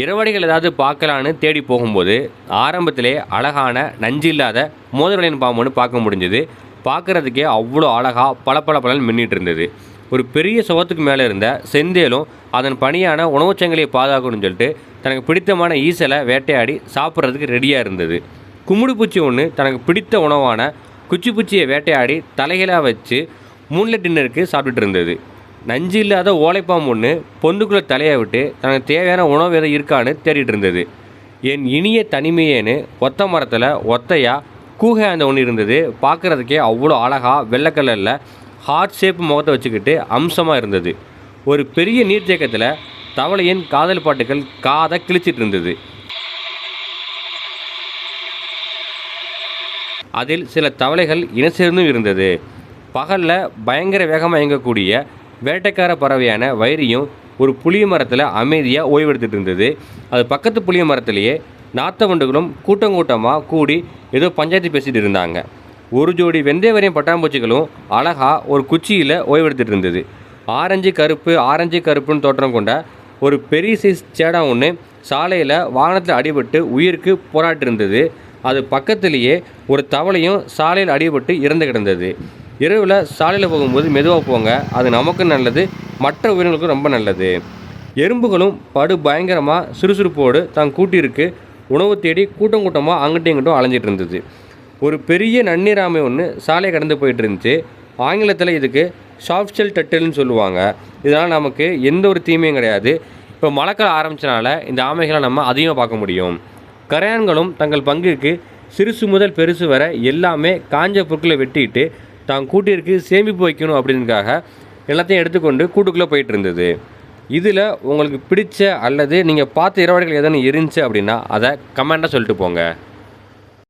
இரவடிகள் ஏதாவது பார்க்கலான்னு தேடி போகும்போது ஆரம்பத்திலே அழகான நஞ்சு இல்லாத மோதிரவளையன் பாம்பு ஒன்று பார்க்க முடிஞ்சது. பார்க்குறதுக்கே அவ்வளோ அழகாக பளபளன்னு மின்னிட்டு இருந்தது. ஒரு பெரிய சுவத்துக்கு மேலே இருந்த செந்தேலும் அதன் பணியான உணவுச்சங்கிலியை பாதுகாக்கணும்னு சொல்லிட்டு தனக்கு பிடித்தமான ஈசலை வேட்டையாடி சாப்பிட்றதுக்கு ரெடியாக இருந்தது. கும்முடு பூச்சி ஒன்று தனக்கு பிடித்த உணவான குச்சி பூச்சியை வேட்டையாடி தலைகளாக வச்சு மூன்லைட் டின்னருக்கு சாப்பிட்டுட்டு இருந்தது. நஞ்சு இல்லாத ஓலைப்பாம்பு ஒன்று பொந்துக்குள்ளே தலையை விட்டு தனக்கு தேவையான உணவு எதை இருக்கான்னு தேடிட்டு இருந்தது. என் இனிய தனிமையேன்னு ஒத்த மரத்தில் ஒத்தையாக கூகை அந்த ஒன்று இருந்தது. பார்க்குறதுக்கே அவ்வளோ அழகாக வெள்ளை கலரில் ஹார்ட் ஷேப் முகத்தை வச்சுக்கிட்டு அம்சமாக இருந்தது. ஒரு பெரிய நீர்த்தேக்கத்தில் தவளையின் காதல் பாட்டுகள் காதை கிழிச்சிட்டு இருந்தது. அதில் சில தவளைகள் இன சேர்ந்தும் இருந்தது. பகலில் பயங்கர வேகமாக இயங்கக்கூடிய வேட்டைக்கார பறவையான வைரியும் ஒரு புளிய மரத்தில் அமைதியாக ஓய்வெடுத்துட்டு இருந்தது. அது பக்கத்து புளிய மரத்திலேயே நாத்த வண்டுகளும் கூட்டமாக கூடி ஏதோ பஞ்சாயத்து பேசிகிட்டு இருந்தாங்க. ஒரு ஜோடி வெந்தயவரையும் பட்டாம்பூச்சிகளும் அழகாக ஒரு குச்சியில் ஓய்வெடுத்துட்டு இருந்தது. ஆரஞ்சு கருப்புன்னு தோற்றம் கொண்ட ஒரு பெரிய சைஸ் சேடா ஒன்று சாலையில் வாகனத்தில் அடிபட்டு உயிருக்கு போராட்டி இருந்தது. அது பக்கத்திலேயே ஒரு தவளையும் சாலையில் அடிபட்டு இறந்து கிடந்தது. இரவில் சாலையில் போகும்போது மெதுவாக போங்க, அது நமக்கும் நல்லது, மற்ற உயிரினங்களுக்கும் ரொம்ப நல்லது. எறும்புகளும் படு பயங்கரமாக சுறுசுறுப்போடு தான் கூட்டிற்கு உணவு தேடி கூட்டமாக அங்கிட்டும் இங்கிட்டும் அலைஞ்சிட்டு இருந்தது. ஒரு பெரிய நன்னீராமை ஒன்று சாலையை கடந்து போயிட்டு இருந்துச்சு. ஆங்கிலத்தில் இதுக்கு சாஃப்ட் ஷெல் டர்ட்டில்னு சொல்லுவாங்க. இதனால் நமக்கு எந்த ஒரு தீமையும் கிடையாது. இப்போ மழைக்காலம் ஆரம்பித்தனால இந்த ஆமைகளை நம்ம அதிகமாக பார்க்க முடியும். கரையான்களும் தங்கள் பங்குக்கு சிறுசு முதல் பெருசு வர எல்லாமே காஞ்ச பொருட்களை வெட்டிட்டு தான் கூட்டிற்கு சேமிப்பு வைக்கணும் அப்படின்றதுக்காக எல்லாத்தையும் எடுத்துக்கொண்டு கூட்டுக்குள்ளே போயிட்டு இருந்தது. இதில் உங்களுக்கு பிடிச்ச அல்லது நீங்கள் பார்த்த இரவடிகள் எதனா இருந்துச்சு அப்படின்னா அதை கமெண்ட்டாக சொல்லிட்டு போங்க.